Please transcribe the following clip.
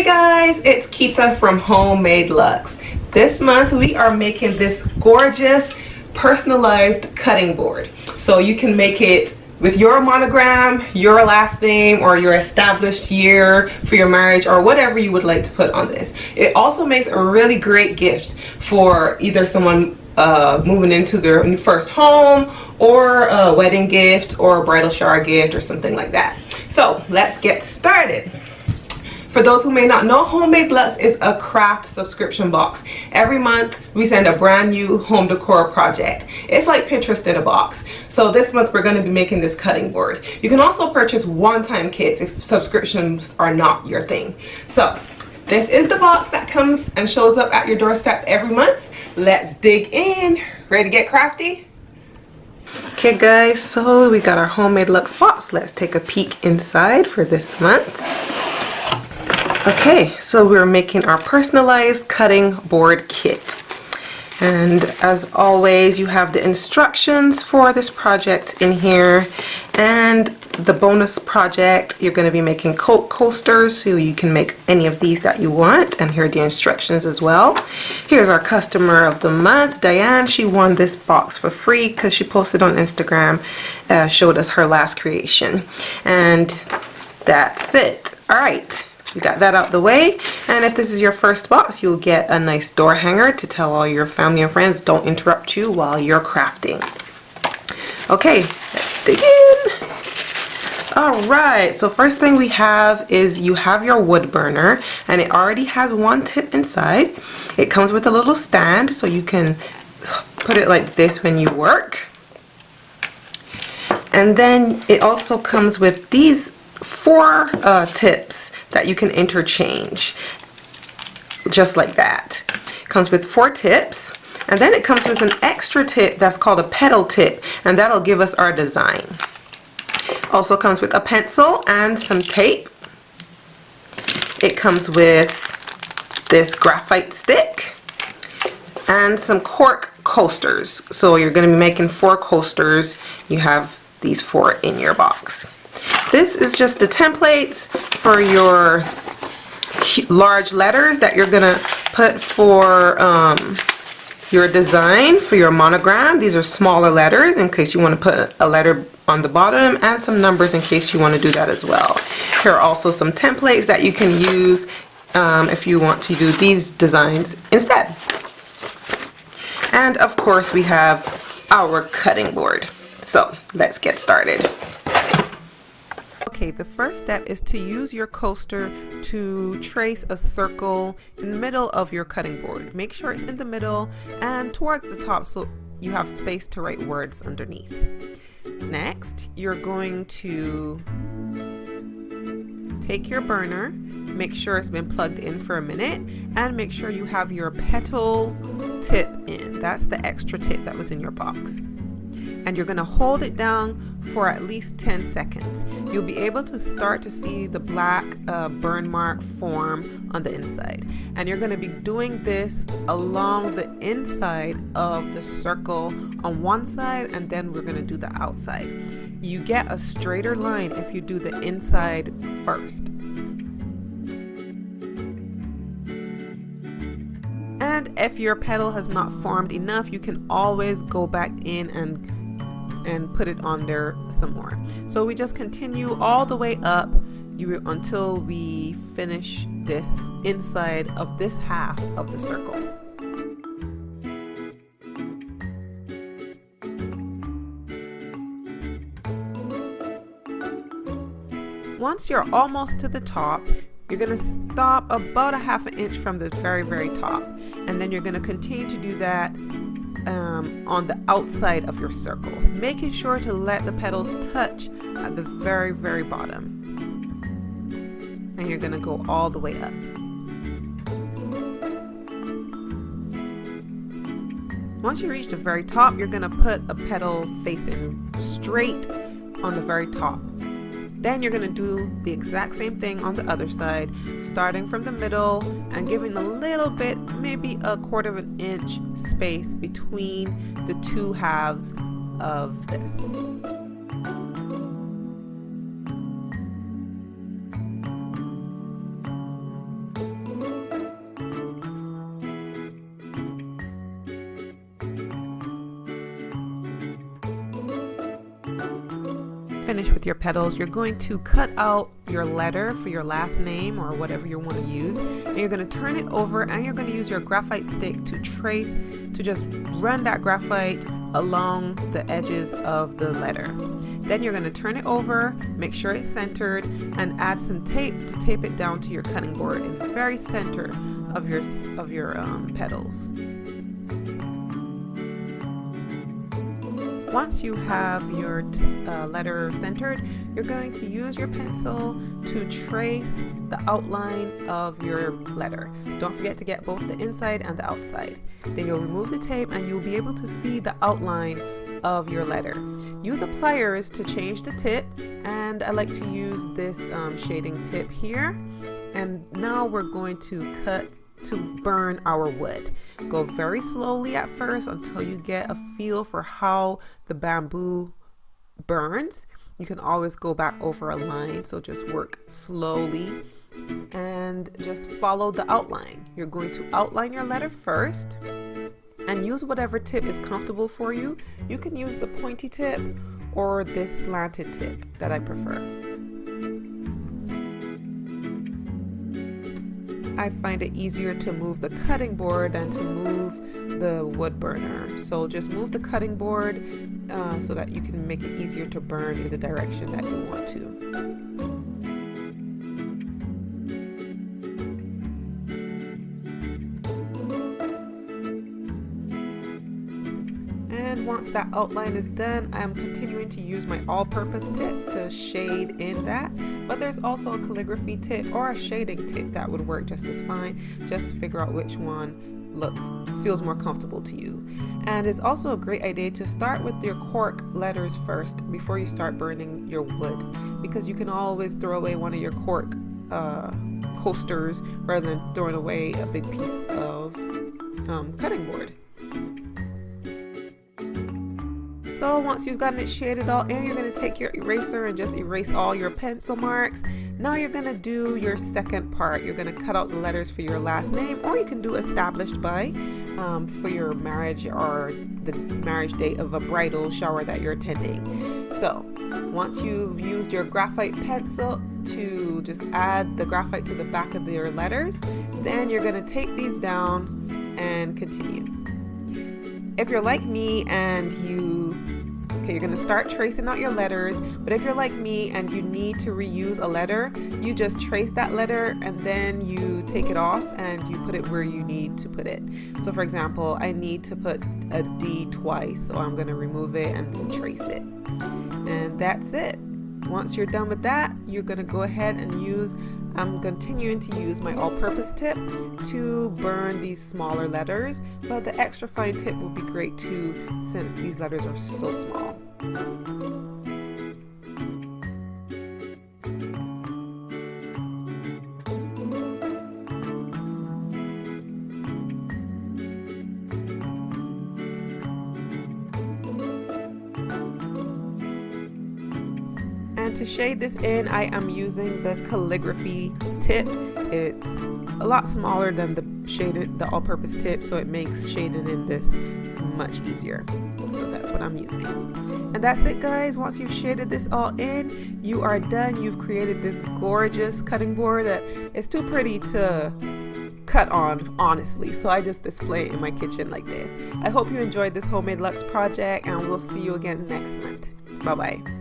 Guys, it's Keitha from Homemade Luxe. This month we are making this gorgeous personalized cutting board. So you can make it with your monogram, your last name, or your established year for your marriage, or whatever you would like to put on this. It also makes a really great gift for either someone moving into their first home, or a wedding gift, or a bridal shower gift, or something like that. So let's get started. For those who may not know, Homemade Luxe is a craft subscription box. Every month we send a brand new home decor project. It's like Pinterest in a box. So this month we're going to be making this cutting board. You can also purchase one-time kits if subscriptions are not your thing. So this is the box that comes and shows up at your doorstep every month. Let's dig in. Ready to get crafty? Okay guys, so we got our Homemade Luxe box. Let's take a peek inside for this month. Okay, so we're making our personalized cutting board kit. And as always, you have the instructions for this project in here. And the bonus project, you're going to be making Cork Coasters, so you can make any of these that you want. And here are the instructions as well. Here's our customer of the month, Diane. She won this box for free because she posted on Instagram, showed us her last creation. And that's it. All right. We got that out the way, and if this is your first box, you'll get a nice door hanger to tell all your family and friends don't interrupt you while you're crafting. Okay, let's dig in. Alright, so first thing we have is you have your wood burner, and it already has one tip inside. It comes with a little stand, so you can put it like this when you work. And then it also comes with these 4 tips that you can interchange, just like that. It comes with 4 tips, and then it comes with an extra tip that's called a petal tip, and that'll give us our design. Also comes with a pencil and some tape. It comes with this graphite stick and some Cork Coasters. So you're going to be making 4 coasters. You have these 4 in your box. This is just the templates for your large letters that you're gonna put for your design for your monogram. These are smaller letters in case you want to put a letter on the bottom, and some numbers in case you want to do that as well. Here are also some templates that you can use if you want to do these designs instead. And of course we have our cutting board. So let's get started. Okay, the first step is to use your coaster to trace a circle in the middle of your cutting board. Make sure it's in the middle and towards the top so you have space to write words underneath. Next, you're going to take your burner, make sure it's been plugged in for a minute, and make sure you have your petal tip in. That's the extra tip that was in your box. And you're going to hold it down for at least 10 seconds. You'll be able to start to see the black burn mark form on the inside. And you're going to be doing this along the inside of the circle on one side, and then we're going to do the outside. You get a straighter line if you do the inside first. And if your petal has not formed enough, you can always go back in and put it on there some more. So we just continue all the way up until we finish this inside of this half of the circle. Once you're almost to the top, you're going to stop about a ½ inch from the very top, and then you're going to continue to do that on the outside of your circle, making sure to let the petals touch at the very bottom. And you're going to go all the way up. Once you reach the very top, you're going to put a petal facing straight on the very top. Then you're going to do the exact same thing on the other side, starting from the middle and giving a little bit, maybe a ¼ of an inch space between the 2 halves of this. finished with your petals, you're going to cut out your letter for your last name or whatever you want to use, and you're going to turn it over, and you're going to use your graphite stick to trace, to just run that graphite along the edges of the letter. Then you're going to turn it over, make sure it's centered, and add some tape to tape it down to your cutting board in the very center of your petals. Once you have your letter centered, you're going to use your pencil to trace the outline of your letter. Don't forget to get both the inside and the outside. Then you'll remove the tape and you'll be able to see the outline of your letter. Use a pliers to change the tip, and I like to use this shading tip here. And now we're going to burn our wood. Go very slowly at first until you get a feel for how the bamboo burns. You can always go back over a line, so just work slowly and just follow the outline. You're going to outline your letter first and use whatever tip is comfortable for you. You can use the pointy tip or this slanted tip that I prefer. I find it easier to move the cutting board than to move the wood burner. So just move the cutting board so that you can make it easier to burn in the direction that you want to. And once that outline is done, I'm continuing to use my all-purpose tip to shade in that. But there's also a calligraphy tip or a shading tip that would work just as fine. Just figure out which one feels more comfortable to you. And it's also a great idea to start with your cork letters first before you start burning your wood, because you can always throw away one of your cork coasters rather than throwing away a big piece of cutting board. So once you've gotten it shaded all in, you're going to take your eraser and just erase all your pencil marks. Now you're going to do your second part. You're going to cut out the letters for your last name, or you can do established by for your marriage or the marriage date of a bridal shower that you're attending. So once you've used your graphite pencil to just add the graphite to the back of your letters, then you're going to take these down and continue. If you're like me and you're going to start tracing out your letters, but if you're like me and you need to reuse a letter, you just trace that letter and then you take it off and you put it where you need to put it. So for example, I need to put a D twice, so I'm going to remove it and then trace it. And that's it. Once you're done with that, you're going to go ahead and I'm continuing to use my all-purpose tip to burn these smaller letters, but the extra fine tip will be great too since these letters are so small. And to shade this in, I am using the calligraphy tip. It's a lot smaller than the all-purpose tip, so it makes shading in this much easier. So that's what I'm using. And that's it, guys. Once you've shaded this all in, you are done. You've created this gorgeous cutting board that is too pretty to cut on, honestly, so I just display it in my kitchen like this. I hope you enjoyed this homemade Luxe project, and we'll see you again next month. Bye bye.